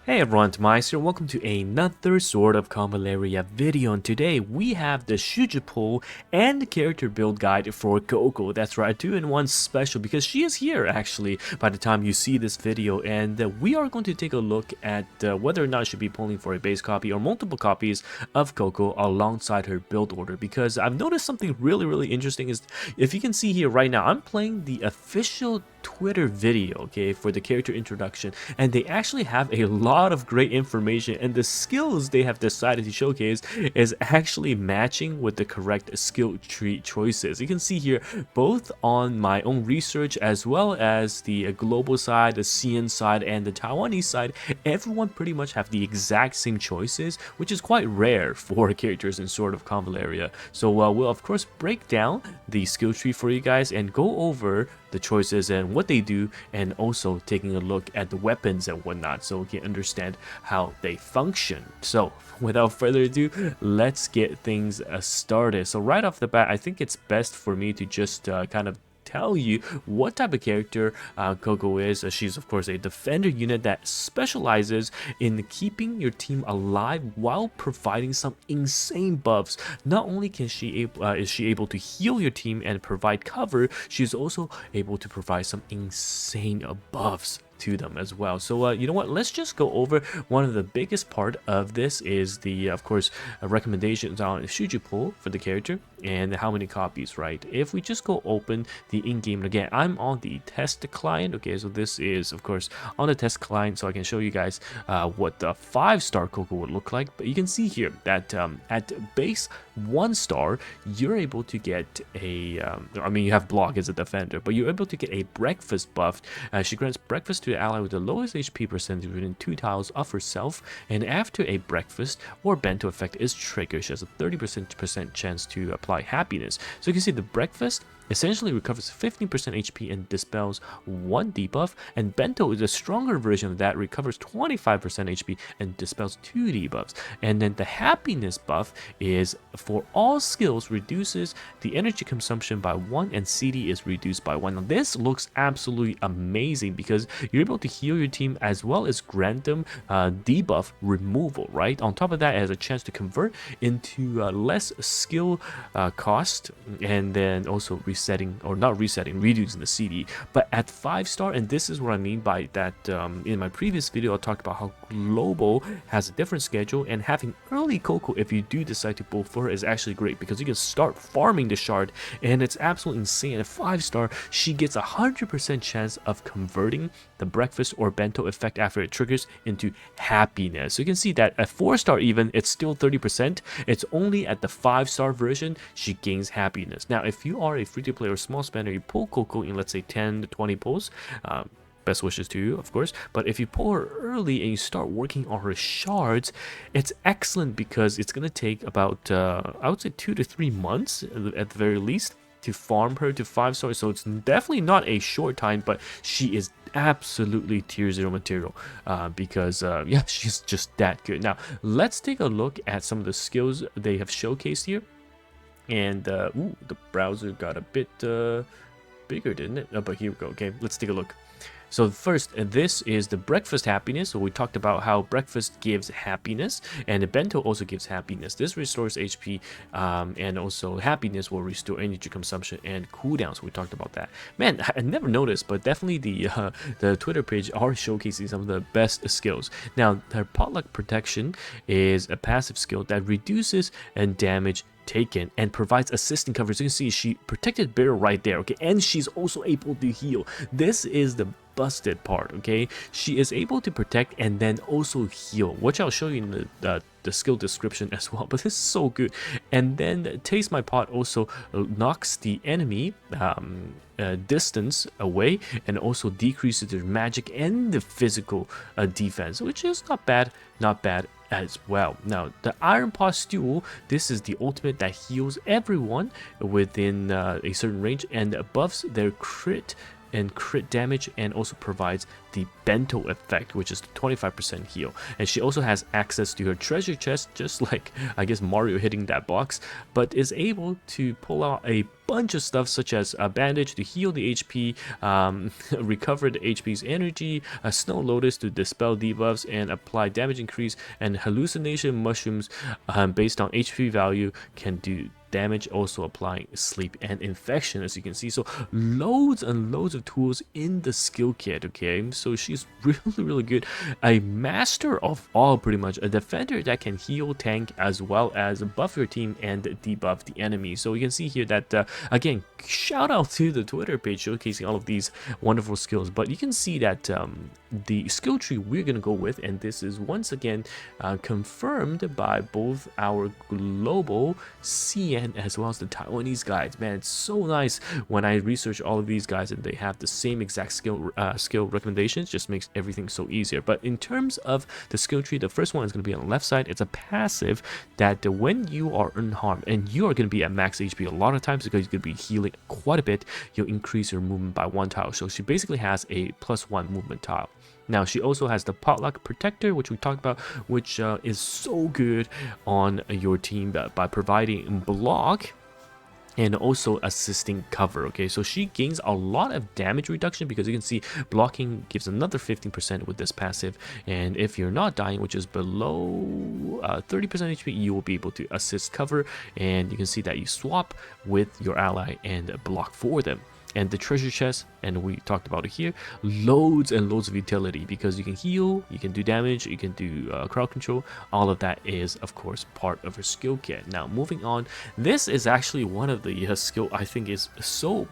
Hey everyone, TimaeuSS here. Welcome to another Sword of Convallaria video, and today we have the Shuju and the character build guide for Coco. That's right, 2-in-1 special because she is here actually by the time you see this video, and we are going to take a look at whether or not she'll be pulling for a base copy or multiple copies of Coco alongside her build order, because I've noticed something really interesting is, if you can see here right now, I'm playing the official Twitter video, okay, for the character introduction, and they actually have a lot of great information, and the skills they have decided to showcase is actually matching with the correct skill tree choices. You can see here both on my own research as well as the global side, the CN side, and the Taiwanese side, everyone pretty much have the exact same choices, which is quite rare for characters in Sword of Convallaria. So we'll of course break down the skill tree for you guys and go over the choices and what they do, and also taking a look at the weapons and whatnot so we can understand how they function. So without further ado, let's get things started. So right off the bat, I think it's best for me to just kind of tell you what type of character Coco is. She's of course a defender unit that specializes in keeping your team alive while providing some insane buffs. Not only can is she able to heal your team and provide cover, she's also able to provide some insane buffs to them as well. So you know what, let's just go over one of the biggest part of this is the of course recommendations on Shuju pull for the character and how many copies, right? If we just go open the in-game, again I'm on the test client, okay, so this is of course on the test client, so I can show you guys what the 5-star Coco would look like. But you can see here that at base 1-star you're able to get a I mean, you have block as a defender, but you're able to get a breakfast buff. She grants breakfast to the ally with the lowest HP percentage within 2 tiles of herself, and after a breakfast or bento effect is triggered, she has a 30% chance to apply happiness. So you can see the breakfast essentially recovers 15% HP and dispels 1 debuff, and bento is a stronger version of that, recovers 25% HP and dispels 2 debuffs. And then the happiness buff is for all skills, reduces the energy consumption by 1 and CD is reduced by 1. Now this looks absolutely amazing because you're able to heal your team as well as grant them debuff removal, right? On top of that, it has a chance to convert into less skill cost, and then also resetting, or not resetting, reducing the CD. But at 5-star, and this is what I mean by that, in my previous video I talked about how global has a different schedule, and having early Coco, if you do decide to pull for her, is actually great because you can start farming the shard, and it's absolutely insane. At 5-star she gets 100% chance of converting the breakfast or bento effect after it triggers into happiness. So you can see that at 4-star even it's still 30%. It's only at the 5-star version she gains happiness. Now if you are a free-to-play or small spender, you pull Coco in let's say 10 to 20 pulls, best wishes to you, of course. But if you pull her early and you start working on her shards, it's excellent because it's gonna take about I would say 2 to 3 months at the very least to farm her to 5-star. So it's definitely not a short time, but she is absolutely tier 0 material because yeah, she's just that good. Now let's take a look at some of the skills they have showcased here. And ooh, the browser got a bit bigger, didn't it? Oh, but here we go. Okay, let's take a look. So first, this is the breakfast happiness. So we talked about how breakfast gives happiness, and the bento also gives happiness. This restores HP, and also happiness will restore energy consumption and cooldown. So we talked about that. Man, I never noticed, but definitely the Twitter page are showcasing some of the best skills. Now, her potluck protection is a passive skill that reduces and damage taken and provides assisting coverage. You can see she protected better right there, okay, and she's also able to heal. This is the busted part, okay? She is able to protect and then also heal, which I'll show you in the skill description as well. But this is so good. And then Taste My Pot also knocks the enemy distance away, and also decreases their magic and the physical defense, which is not bad as well. Now the Iron Paw Stew, this is the ultimate that heals everyone within a certain range and buffs their crit and crit damage, and also provides the bento effect, which is the 25% heal. And she also has access to her treasure chest, just like I guess Mario hitting that box, but is able to pull out a bunch of stuff such as a bandage to heal the HP, recover the HP's energy, a snow lotus to dispel debuffs and apply damage increase, and hallucination mushrooms based on HP value can do damage, also applying sleep and infection, as you can see. So loads and loads of tools in the skill kit. Okay, so she's really good, a master of all, pretty much a defender that can heal, tank, as well as buff your team and debuff the enemy. So you can see here that again, shout out to the Twitter page showcasing all of these wonderful skills. But you can see that the skill tree we're gonna go with, and this is once again confirmed by both our global CN as well as the Taiwanese guides. Man, it's so nice when I research all of these guys and they have the same exact skill recommendations. Just makes everything so easier. But in terms of the skill tree, the first one is going to be on the left side. It's a passive that when you are unharmed and you are going to be at max HP a lot of times because you're going to be healing quite a bit, you'll increase your movement by 1 tile. So she basically has a +1 movement tile. Now she also has the potluck protector, which we talked about, which is so good on your team by providing block and also assisting cover. Okay, so she gains a lot of damage reduction because you can see blocking gives another 15% with this passive, and if you're not dying, which is below 30% HP, you will be able to assist cover, and you can see that you swap with your ally and block for them. And the treasure chest, and we talked about it here, loads and loads of utility because you can heal, you can do damage, you can do crowd control. All of that is, of course, part of her skill kit. Now, moving on, this is actually one of the skill I think is so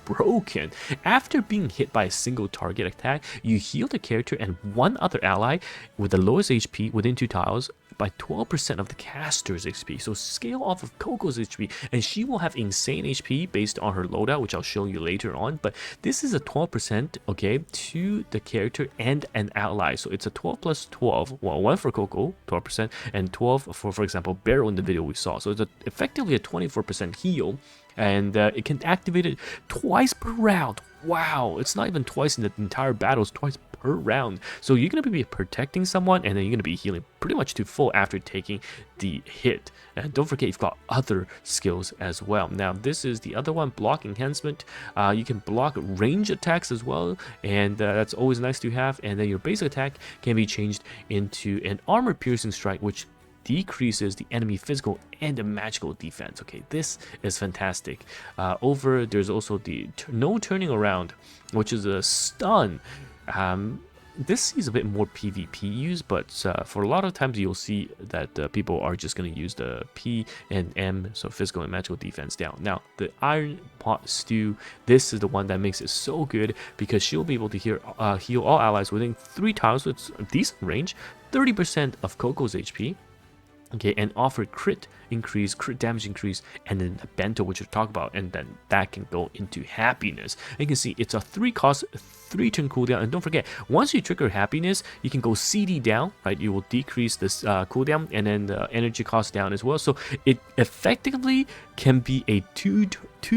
broken. After being hit by a single target attack, you heal the character and one other ally with the lowest HP within 2 tiles by 12% of the caster's HP. So scale off of Coco's HP, and she will have insane HP based on her loadout, which I'll show you later on. But this is a 12%, okay, to the character and an ally. So it's a 12 plus 12, well, 1 for Coco, 12%, and 12 for example, Barrow in the video we saw. So it's effectively a 24% heal, and it can activate it twice per round. Wow, it's not even twice in the entire battle, it's twice per round. So you're going to be protecting someone, and then you're going to be healing pretty much to full after taking the hit. And don't forget, you've got other skills as well. Now, this is the other one, block enhancement. You can block range attacks as well, and that's always nice to have. And then your basic attack can be changed into an armor piercing strike, which decreases the enemy physical and the magical defense. Okay, this is fantastic. There's also the no turning around, which is a stun. This sees a bit more PvP use, but for a lot of times you'll see that people are just going to use the P and M, so physical and magical defense down. Now, the Iron Pot Stew, this is the one that makes it so good because she'll be able to heal all allies within 3 tiles, so it's a decent range, 30% of Coco's HP. Okay, and offer crit increase, crit damage increase, and then the bento, which we'll talk about, and then that can go into happiness. And you can see it's a 3 cost, 3 turn cooldown, and don't forget, once you trigger happiness, you can go CD down, right? You will decrease this cooldown, and then the energy cost down as well. So it effectively can be a 2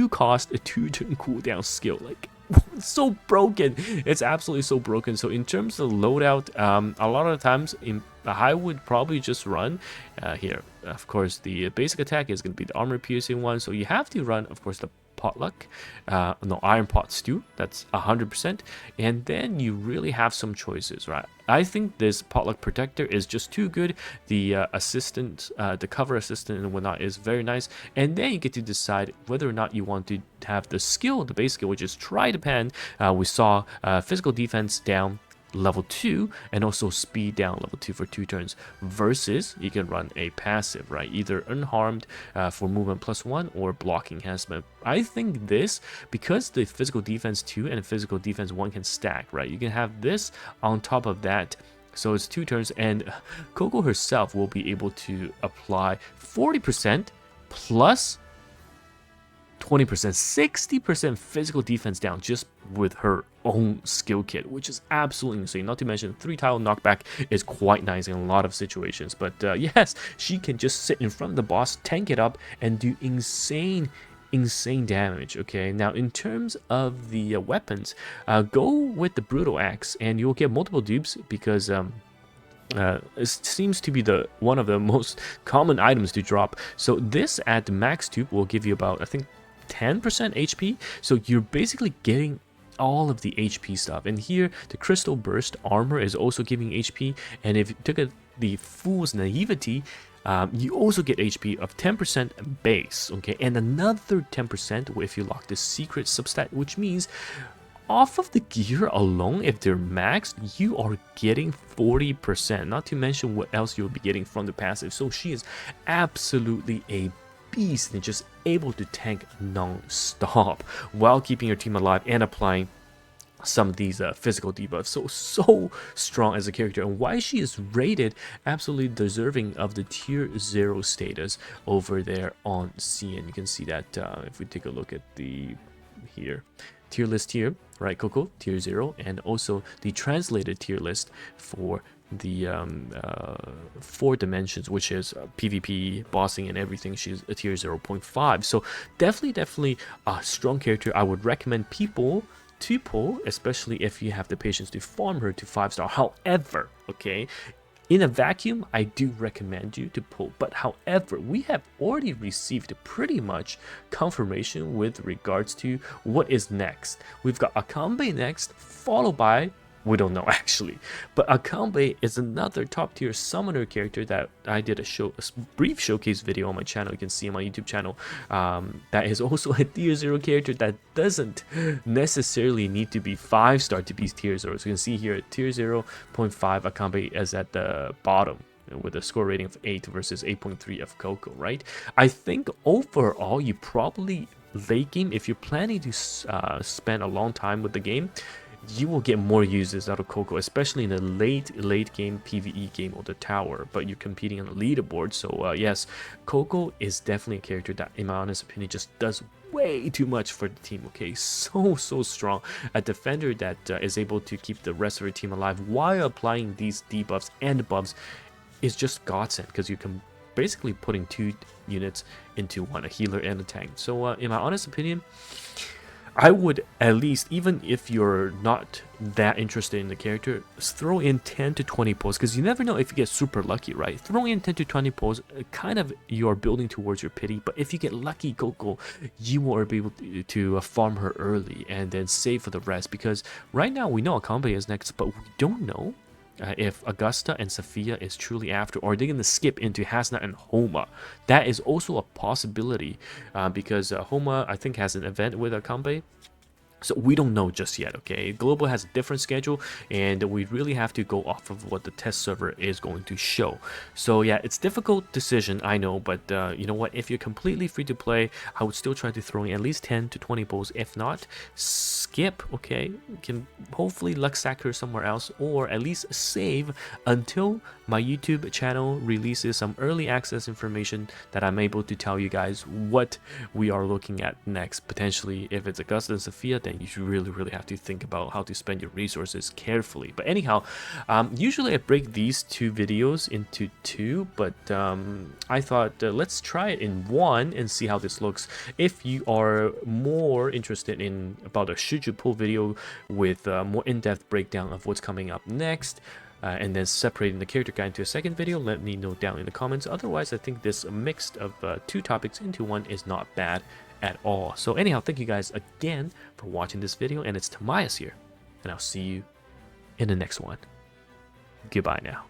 cost, a 2 turn cooldown skill. Like, so broken, it's absolutely so broken. So in terms of loadout, a lot of the times I would probably just run here. Of course, the basic attack is going to be the armor piercing one, so you have to run, of course, the potluck, Iron Pot Stew, that's 100%, and then you really have some choices, right? I think this potluck protector is just too good. The assistant, the cover assistant and whatnot is very nice, and then you get to decide whether or not you want to have the skill, the base skill, which is try to pan. We saw physical defense down level 2 and also speed down level 2 for 2 turns, versus you can run a passive, right? Either unharmed for movement +1 or block enhancement. I think this, because the physical defense 2 and physical defense 1 can stack, right? You can have this on top of that, so it's 2 turns, and Coco herself will be able to apply 40% plus 20%, 60% physical defense down just with her own skill kit, which is absolutely insane. Not to mention 3 tile knockback is quite nice in a lot of situations. But yes, she can just sit in front of the boss, tank it up, and do insane insane damage. Okay, now in terms of the weapons, go with the brutal axe and you'll get multiple dupes because it seems to be one of the most common items to drop. So this at the max dupe will give you about, I think, 10% HP. So you're basically getting all of the HP stuff. And here the crystal burst armor is also giving HP, and if you took the fool's naivety, you also get HP of 10% base, okay, and another 10% if you lock the secret substat, which means off of the gear alone, if they're maxed, you are getting 40%, not to mention what else you'll be getting from the passive. So she is absolutely a beast and just able to tank non-stop while keeping your team alive and applying some of these physical debuffs. So strong as a character, and why she is rated absolutely deserving of the tier 0 status over there on CN. You can see that if we take a look at the tier list here, right? Coco tier 0, and also the translated tier list for the 4 dimensions, which is PvP, bossing, and everything. She's a tier 0.5. So definitely a strong character. I would recommend people to pull, especially if you have the patience to farm her to 5-star. However, okay, in a vacuum, I do recommend you to pull. But however, we have already received pretty much confirmation with regards to what is next. We've got Akambe next, followed by, we don't know actually, but Akambe is another top tier summoner character that I did a brief showcase video on my channel. You can see on my YouTube channel. That is also a tier 0 character that doesn't necessarily need to be 5-star to be tier 0. So you can see here tier 0.5 Akambe is at the bottom with a score rating of 8 versus 8.3 of Coco, right? I think overall you probably late game, if you're planning to spend a long time with the game, you will get more uses out of Coco, especially in the late game PvE game or the tower, but you're competing on the leaderboard. So yes, Coco is definitely a character that, in my honest opinion, just does way too much for the team. Okay, so strong, a defender that is able to keep the rest of your team alive while applying these debuffs and buffs is just godsend, because you can basically putting 2 units into one, a healer and a tank. So in my honest opinion, I would at least, even if you're not that interested in the character, throw in 10 to 20 pulls, because you never know if you get super lucky, right? Throw in 10 to 20 pulls, kind of you're building towards your pity, but if you get lucky, Coco, you will be able to farm her early and then save for the rest, because right now we know Akambe is next, but we don't know if Augusta and Sophia is truly after, or are they going to skip into Hasna and Homa? That is also a possibility, because Homa, I think, has an event with Akambe. So we don't know just yet, okay? Global has a different schedule, and we really have to go off of what the test server is going to show. So yeah, it's a difficult decision, I know, but you know what? If you're completely free to play, I would still try to throw in at least 10 to 20 bulls. If not, skip, okay? You can hopefully Luxite her somewhere else, or at least save until my YouTube channel releases some early access information that I'm able to tell you guys what we are looking at next. Potentially, if it's Augusta and Sophia, then you should really have to think about how to spend your resources carefully. But anyhow, usually I break these 2 videos into 2, but I thought let's try it in 1 and see how this looks. If you are more interested in about a Shuju pull video with more in-depth breakdown of what's coming up next, and then separating the character guide into a second video, let me know down in the comments. Otherwise, I think this mix of 2 topics into 1 is not bad at all. So anyhow, thank you guys again for watching this video, and it's TimaeuSS here, and I'll see you in the next one. Goodbye now.